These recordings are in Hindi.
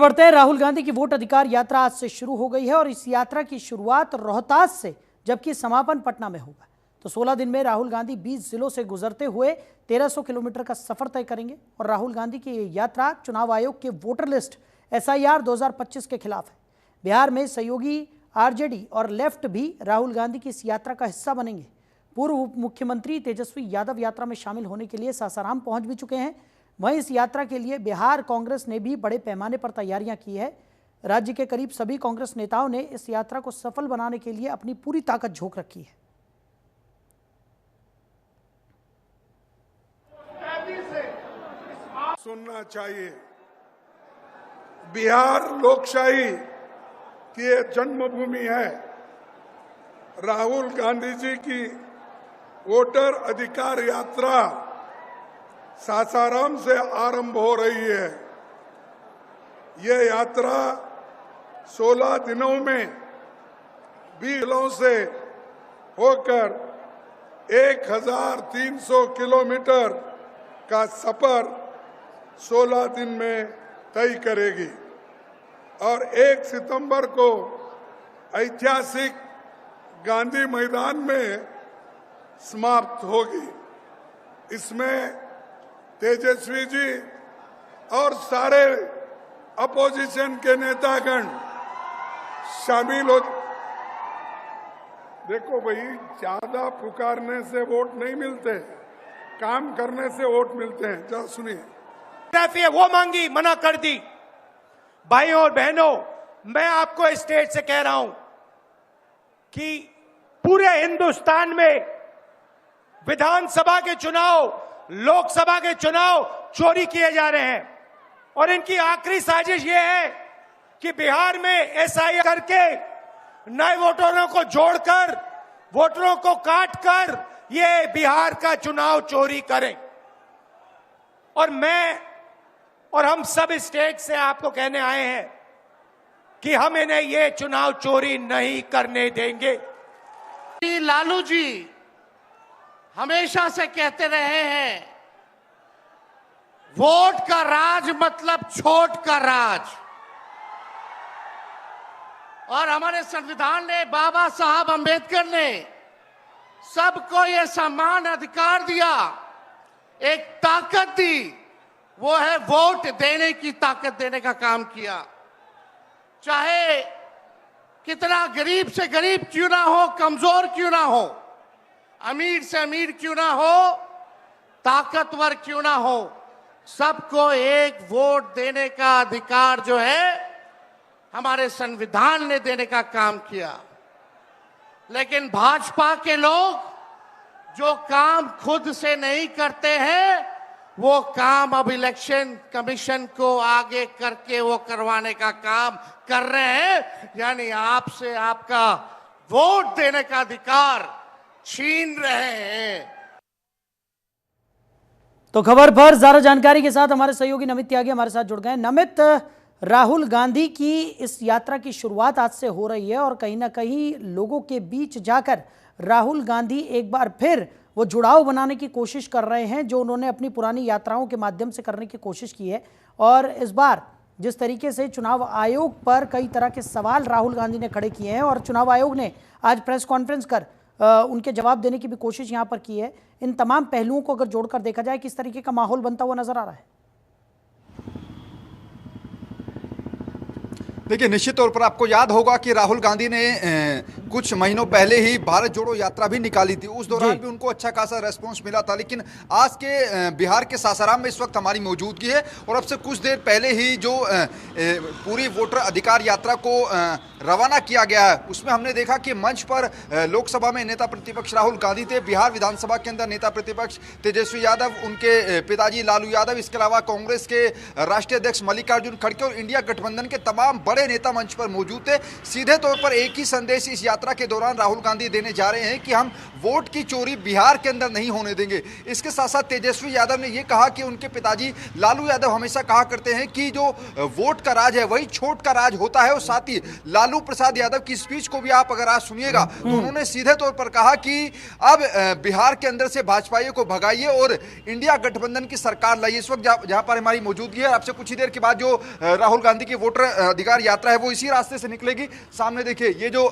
बढ़ते हैं। राहुल गांधी की वोट अधिकार यात्रा आज से शुरू हो गई है और इस यात्रा की शुरुआत रोहतास से जबकि समापन पटना में होगा। तो 16 दिन में राहुल गांधी 20 जिलों से गुजरते हुए 1300 किलोमीटर का सफर तय करेंगे और राहुल गांधी की ये यात्रा चुनाव आयोग के वोटर लिस्ट SIR 2025 के खिलाफ है। बिहार में सहयोगी RJD और लेफ्ट भी राहुल गांधी की इस यात्रा का हिस्सा बनेंगे। पूर्व उप मुख्यमंत्री तेजस्वी यादव यात्रा में शामिल होने के लिए सासाराम पहुंच भी चुके हैं। वहीं इस यात्रा के लिए बिहार कांग्रेस ने भी बड़े पैमाने पर तैयारियां की है। राज्य के करीब सभी कांग्रेस नेताओं ने इस यात्रा को सफल बनाने के लिए अपनी पूरी ताकत झोंक रखी है। सुनना चाहिए, बिहार लोकशाही की ये जन्मभूमि है। राहुल गांधी जी की वोटर अधिकार यात्रा सासाराम से आरंभ हो रही है। ये यात्रा 16 दिनों में 20 जिलों से होकर 1300 किलोमीटर का सफर 16 दिन में तय करेगी और 1 सितंबर को ऐतिहासिक गांधी मैदान में समाप्त होगी। इसमें तेजस्वी जी और सारे अपोजिशन के नेतागण शामिल हो। देखो भाई, ज्यादा पुकारने से वोट नहीं मिलते, काम करने से वोट मिलते हैं। जरा सुनिए। वो मांगी, मना कर दी। भाइयों और बहनों, मैं आपको इस स्टेज से कह रहा हूं कि पूरे हिंदुस्तान में विधानसभा के चुनाव, लोकसभा के चुनाव चोरी किए जा रहे हैं और इनकी आखिरी साजिश यह है कि बिहार में SIR करके नए वोटरों को जोड़कर, वोटरों को काटकर ये बिहार का चुनाव चोरी करें। और मैं और हम सब स्टेट से आपको कहने आए हैं कि हम इन्हें ये चुनाव चोरी नहीं करने देंगे। लालू जी हमेशा से कहते रहे हैं, वोट का राज मतलब छोट का राज। और हमारे संविधान ने, बाबा साहब अंबेडकर ने सबको ये समान अधिकार दिया, एक ताकत दी, वो है वोट देने की ताकत देने का काम किया। चाहे कितना गरीब से गरीब क्यों ना हो, कमजोर क्यों ना हो, अमीर से अमीर क्यों ना हो, ताकतवर क्यों ना हो, सबको एक वोट देने का अधिकार जो है हमारे संविधान ने देने का काम किया। लेकिन भाजपा के लोग जो काम खुद से नहीं करते हैं, वो काम अब इलेक्शन कमीशन को आगे करके वो करवाने का काम कर रहे हैं। यानी आपसे आपका वोट देने का अधिकार छीन रहे हैं। तो खबर पर ज्यादा जानकारी के साथ हमारे सहयोगी नमित त्यागी हमारे साथ जुड़ गए। नमित, राहुल गांधी की इस यात्रा की शुरुआत आज से हो रही है और कहीं ना कहीं लोगों के बीच जाकर राहुल गांधी एक बार फिर वो जुड़ाव बनाने की कोशिश कर रहे हैं जो उन्होंने अपनी पुरानी यात्राओं के माध्यम से करने की कोशिश की है। और इस बार जिस तरीके से चुनाव आयोग पर कई तरह के सवाल राहुल गांधी ने खड़े किए हैं और चुनाव आयोग ने आज प्रेस कॉन्फ्रेंस कर उनके जवाब देने की भी कोशिश यहां पर की है, इन तमाम पहलुओं को अगर जोड़कर देखा जाए, किस तरीके का माहौल बनता हुआ नजर आ रहा है? देखिए, निश्चित तौर पर आपको याद होगा कि राहुल गांधी ने कुछ महीनों पहले ही भारत जोड़ो यात्रा भी निकाली थी। उस दौरान भी उनको अच्छा खासा रेस्पॉन्स मिला था। लेकिन आज के बिहार के सासाराम में इस वक्त हमारी मौजूदगी है और अब से कुछ देर पहले ही जो पूरी वोटर अधिकार यात्रा को रवाना किया गया है, उसमें हमने देखा कि मंच पर लोकसभा में नेता प्रतिपक्ष राहुल गांधी थे, बिहार विधानसभा के अंदर नेता प्रतिपक्ष तेजस्वी यादव, उनके पिताजी लालू यादव, इसके अलावा कांग्रेस के राष्ट्रीय अध्यक्ष मल्लिकार्जुन खड़गे और इंडिया गठबंधन के तमाम बड़े बड़े नेता मंच पर मौजूद थे। सीधे तौर पर एक ही संदेश इस यात्रा के दौरान राहुल गांधी देने जा रहे हैं कि हम वोट की चोरी बिहार के अंदर नहीं होने देंगे। इसके साथ साथ तेजस्वी यादव ने यह कहा कि उनके पिताजी लालू यादव हमेशा कहा करते हैं कि जो वोट का राज है वही छोट का राज होता है। और साथ ही लालू प्रसाद यादव की स्पीच को भी आप अगर आज सुनिएगा तो उन्होंने सीधे तौर पर कहा कि अब बिहार के अंदर से भाजपाइयों को भगाइए और इंडिया गठबंधन की सरकार लाइए। इस वक्त जहां पर हमारी मौजूदगी है, आपसे कुछ ही देर के बाद जो राहुल गांधी की वोटर अधिकार यात्रा है वो इसी रास्ते से निकलेगी। सामने देखिए ये जो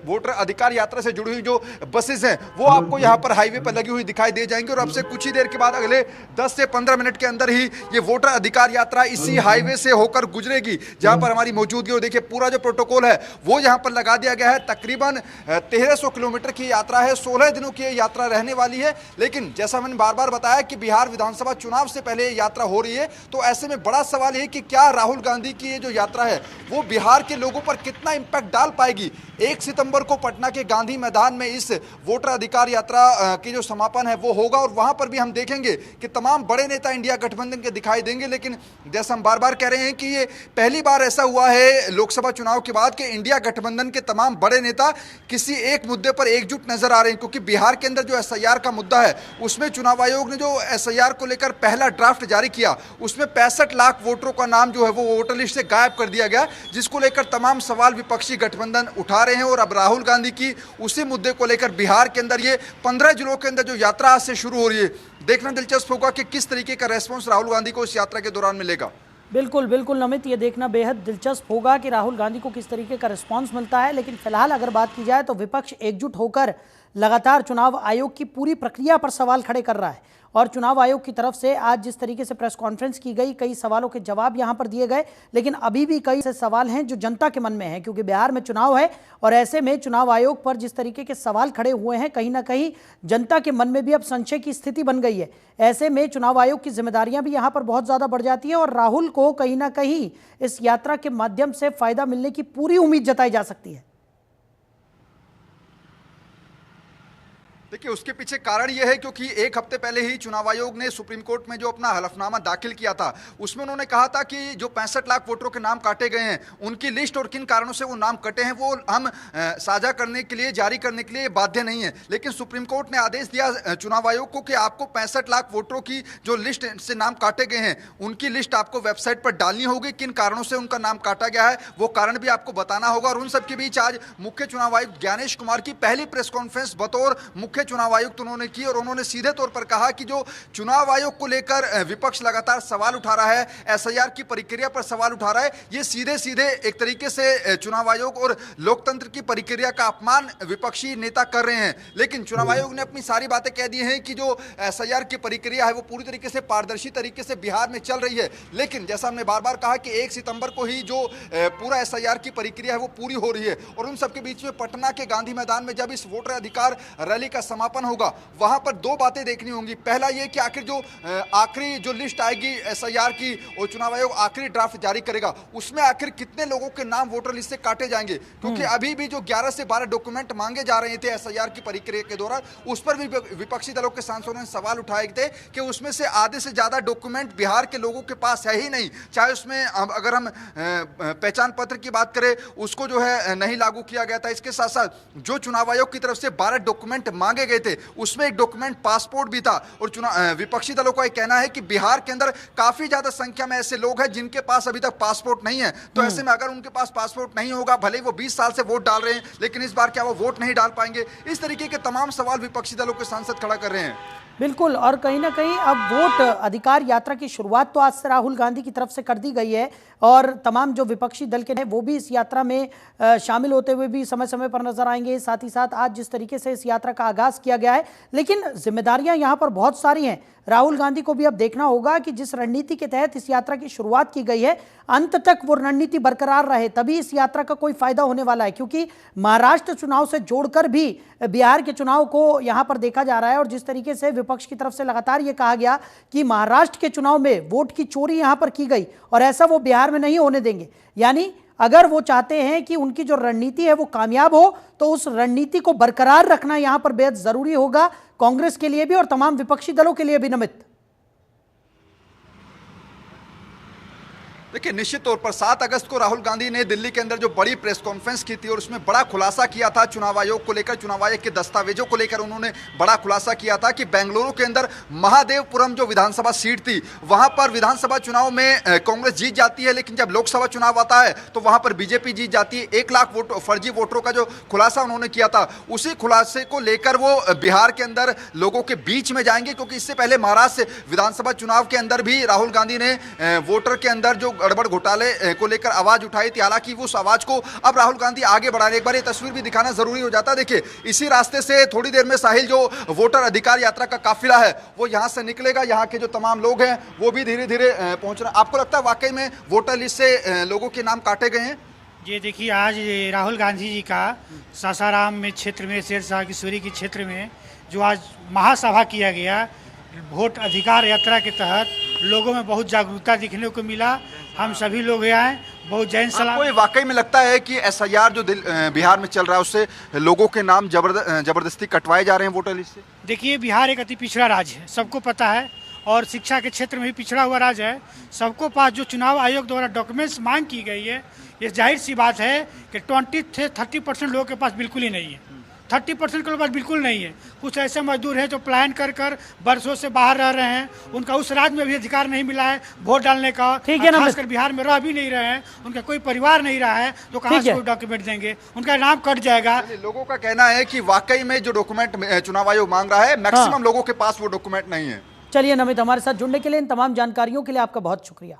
वोटर अधिकार यात्रा से जुड़ी हुई जो बसेस हैं वो आपको यहां पर हाईवे पर लगी हुई दिखाई दे जाएंगी। और आपसे कुछ ही देर के बाद अगले 10 से 15 मिनट के अंदर ही ये वोटर अधिकार यात्रा इसी हाईवे से होकर गुजरेगी जहां पर हमारी मौजूदगी। और देखिए पूरा जो प्रोटोकॉल है वो यहां पर लगा दिया गया है। तकरीबन 1300 किलोमीटर की यात्रा है, 16 दिनों की यात्रा रहने वाली है। लेकिन जैसा मैंने बार बार बताया कि बिहार विधानसभा चुनाव से पहले यात्रा हो रही है, तो ऐसे में बड़ा सवाल है कि क्या राहुल गांधी की ये जो यात्रा है वो बिहार के लोगों पर कितना इंपैक्ट डाल पाएगी। 1 सितंबर को पटना के गांधी मैदान में इस वोटर अधिकार यात्रा की जो समापन है वो होगा और वहां पर भी हम देखेंगे कि तमाम बड़े नेता इंडिया गठबंधन के दिखाई देंगे। लेकिन जैसा हम बार बार कह रहे हैं कि ये पहली बार ऐसा हुआ है लोकसभा चुनाव के बाद कि इंडिया गठबंधन के तमाम बड़े नेता किसी एक मुद्दे पर एकजुट नजर आ रहे हैं। क्योंकि बिहार के अंदर जो एसआईआर का मुद्दा है उसमें चुनाव आयोग ने जो एसआईआर को लेकर पहला ड्राफ्ट जारी किया उसमें 65 लाख वोटरों का नाम जो है वो वोटर लिस्ट से गायब कर दिया गया, जिसको लेकर तमाम सवाल विपक्षी गठबंधन उठा रहे हैं। और अब राहुल गांधी की उसी मुद्दे को लेकर बिहार के अंदर ये 15 जिलों के अंदर जो यात्रा आज से शुरू हो रही है, देखना दिलचस्प होगा कि किस तरीके का रेस्पॉन्स राहुल गांधी को इस यात्रा के दौरान मिलेगा। बिल्कुल बिल्कुल नमित, ये देखना बेहद दिलचस्प होगा कि राहुल गांधी को किस तरीके का रिस्पांस मिलता है। लेकिन फिलहाल अगर बात की जाए तो विपक्ष एकजुट होकर लगातार चुनाव आयोग की पूरी प्रक्रिया पर सवाल खड़े कर रहा है। और चुनाव आयोग की तरफ से आज जिस तरीके से प्रेस कॉन्फ्रेंस की गई, कई सवालों के जवाब यहां पर दिए गए, लेकिन अभी भी कई ऐसे सवाल हैं जो जनता के मन में हैं, क्योंकि बिहार में चुनाव है। और ऐसे में चुनाव आयोग पर जिस तरीके के सवाल खड़े हुए हैं, कहीं ना कहीं जनता के मन में भी अब संशय की स्थिति बन गई है। ऐसे में चुनाव आयोग की जिम्मेदारियां भी यहां पर बहुत ज़्यादा बढ़ जाती हैं और राहुल को कहीं ना कहीं इस यात्रा के माध्यम से फायदा मिलने की पूरी उम्मीद जताई जा सकती है। देखिए उसके पीछे कारण यह है क्योंकि एक हफ्ते पहले ही चुनाव आयोग ने सुप्रीम कोर्ट में जो अपना हलफनामा दाखिल किया था उसमें उन्होंने कहा था कि जो 65 लाख वोटरों के नाम काटे गए हैं उनकी लिस्ट और किन कारणों से वो नाम कटे हैं वो हम साझा करने के लिए, जारी करने के लिए बाध्य नहीं है। लेकिन सुप्रीम कोर्ट ने आदेश दिया चुनाव आयोग को कि आपको 65 लाख वोटरों की जो लिस्ट से नाम काटे गए हैं उनकी लिस्ट आपको वेबसाइट पर डालनी होगी। किन कारणों से उनका नाम काटा गया है वो कारण भी आपको बताना होगा। और उन सबके बीच आज मुख्य चुनाव आयुक्त ज्ञानेश कुमार की पहली प्रेस कॉन्फ्रेंस बतौर मुख्य चुनाव आयुक्त उन्होंने की और उन्होंने सीधे तौर पर कहा कि जो चुनाव आयोग को लेकर विपक्ष लगातार सवाल उठा रहा है, एसआईआर की प्रक्रिया पर सवाल उठा रहा है, ये सीधे सीधे एक तरीके से चुनाव आयोग और लोकतंत्र की प्रक्रिया का अपमान विपक्षी नेता कर रहे हैं। लेकिन चुनाव आयोग ने अपनी सारी बातें कह दी हैं कि जो एसआईआर की प्रक्रिया है वो पूरी तरीके से पारदर्शी तरीके से बिहार में चल रही है। लेकिन जैसा हमने बार बार कहा कि 1 सितंबर को ही जो पूरा एसआईआर की प्रक्रिया है वो पूरी हो रही है। और उन सबके बीच में पटना के गांधी मैदान में जब इस वोटर अधिकार रैली का समापन होगा वहां पर 2 बातें देखनी होंगी। पहला ये कि आखिर जो आखिरी जो लिस्ट आएगी एसआईआर की और चुनाव आयोग आखिरी ड्राफ्ट जारी करेगा उसमें आखिर कितने लोगों के नाम वोटर लिस्ट से काटे जाएंगे। क्योंकि अभी भी जो 11 से 12 डॉक्यूमेंट मांगे जा रहे थे एसआईआर की प्रक्रिया के दौरान उस पर भी विपक्षी दलों के सांसदों ने सवाल उठाए थे कि उसमें से आधे से ज्यादा डॉक्यूमेंट बिहार के लोगों के पास है ही नहीं। चाहे उसमें अगर हम पहचान पत्र की बात करें उसको जो है नहीं लागू किया गया था। इसके साथ साथ जो चुनाव आयोग की तरफ से 12 डॉक्यूमेंट मांगे गए थे उसमें एक डॉक्यूमेंट पासपोर्ट भी था। और विपक्षी दलों का यह कहना है कि बिहार के अंदर काफी ज्यादा संख्या में ऐसे लोग हैं जिनके पास अभी तक पासपोर्ट नहीं है। तो ऐसे में अगर उनके पास पासपोर्ट नहीं होगा, भले ही वो 20 साल से वोट डाल रहे हैं लेकिन इस बार क्या वो वोट नहीं डाल पाएंगे। इस तरीके के तमाम सवाल विपक्षी दलों के सांसद खड़ा कर रहे हैं। बिल्कुल, और कहीं ना कहीं अब वोट अधिकार यात्रा की शुरुआत तो आज से राहुल गांधी की तरफ से कर दी गई है और तमाम जो विपक्षी दल के हैं वो भी इस यात्रा में शामिल होते हुए भी समय समय पर नजर आएंगे। साथ ही साथ आज जिस तरीके से इस यात्रा का आगाज किया गया है, लेकिन जिम्मेदारियां यहां पर बहुत सारी हैं। राहुल गांधी को भी अब देखना होगा कि जिस रणनीति के तहत इस यात्रा की शुरुआत की गई है अंत तक वो रणनीति बरकरार रहे, तभी इस यात्रा का कोई फायदा होने वाला है। क्योंकि महाराष्ट्र चुनाव से जोड़कर भी बिहार के चुनाव को यहां पर देखा जा रहा है और जिस तरीके से विपक्ष की तरफ से लगातार यह कहा गया कि महाराष्ट्र के चुनाव में वोट की चोरी यहां पर की गई और ऐसा वो बिहार में नहीं होने देंगे। यानी अगर वो चाहते हैं कि उनकी जो रणनीति है वो कामयाब हो तो उस रणनीति को बरकरार रखना यहां पर बेहद जरूरी होगा, कांग्रेस के लिए भी और तमाम विपक्षी दलों के लिए भी। नमित, देखिए, निश्चित तौर पर 7 अगस्त को राहुल गांधी ने दिल्ली के अंदर जो बड़ी प्रेस कॉन्फ्रेंस की थी और उसमें बड़ा खुलासा किया था चुनाव आयोग को लेकर, चुनाव आयोग के दस्तावेजों को लेकर उन्होंने बड़ा खुलासा किया था कि बेंगलुरु के अंदर महादेवपुरम जो विधानसभा सीट थी वहां पर विधानसभा चुनाव में कांग्रेस जीत जाती है, लेकिन जब लोकसभा चुनाव आता है तो वहां पर बीजेपी जीत जाती है। 1 लाख वोट फर्जी वोटरों का जो खुलासा उन्होंने किया था, उसी खुलासे को लेकर वो बिहार के अंदर लोगों के बीच में जाएंगे, क्योंकि इससे पहले महाराष्ट्र विधानसभा चुनाव के अंदर भी राहुल गांधी ने वोटर के अंदर जो गड़बड़ घोटाले को लेकर आवाज उठाई थी। हालांकि उस आवाज को अब राहुल गांधी आगे बढ़ा रहे। एक बार ये तस्वीर भी दिखाना जरूरी हो जाता है। देखिए, इसी रास्ते से थोड़ी देर में साहिल जो वोटर अधिकार यात्रा का काफिला है वो यहां से निकलेगा। यहां के जो तमाम लोग हैं वो भी धीरे धीरे पहुंच रहे हैं। आपको लगता है वाकई में वोटर लिस्ट से लोगों के नाम काटे गए हैं? ये देखिए, आज राहुल गांधी जी का सासाराम में क्षेत्र में, शेरशाह किशोरी के क्षेत्र में जो आज महासभा किया गया, वोट अधिकार यात्रा के तहत लोगों में बहुत जागरूकता दिखने को मिला। हम सभी लोग आए, बहुत जैन सलाम। आपको वाकई में लगता है कि एसआईआर जो बिहार में चल रहा है उससे लोगों के नाम जबरदस्ती कटवाए जा रहे हैं वोटर लिस्ट से? देखिए, बिहार एक अति पिछड़ा राज्य है, सबको पता है, और शिक्षा के क्षेत्र में भी पिछड़ा हुआ राज्य है। सबको पास जो चुनाव आयोग द्वारा डॉक्यूमेंट्स मांग की गई है, ये जाहिर सी बात है कि 20 से 30% लोगों के पास बिल्कुल ही नहीं है। 30% के लोगों के पास बिल्कुल नहीं है। कुछ ऐसे मजदूर हैं जो पलायन कर कर बरसों से बाहर रह रहे हैं, उनका उस राज्य में भी अधिकार नहीं मिला है वोट डालने का। ठीक है ना, खासकर बिहार में रह भी नहीं रहे हैं, उनका कोई परिवार नहीं रहा है, तो कहाँ से कोई डॉक्यूमेंट देंगे? उनका नाम कट जाएगा। लोगों का कहना है कि वाकई में जो डॉक्यूमेंट चुनाव आयोग मांग रहा है, मैक्सिमम लोगों के पास वो डॉक्यूमेंट नहीं है। चलिए नमित, हमारे साथ जुड़ने के लिए, इन तमाम जानकारियों के लिए आपका बहुत शुक्रिया।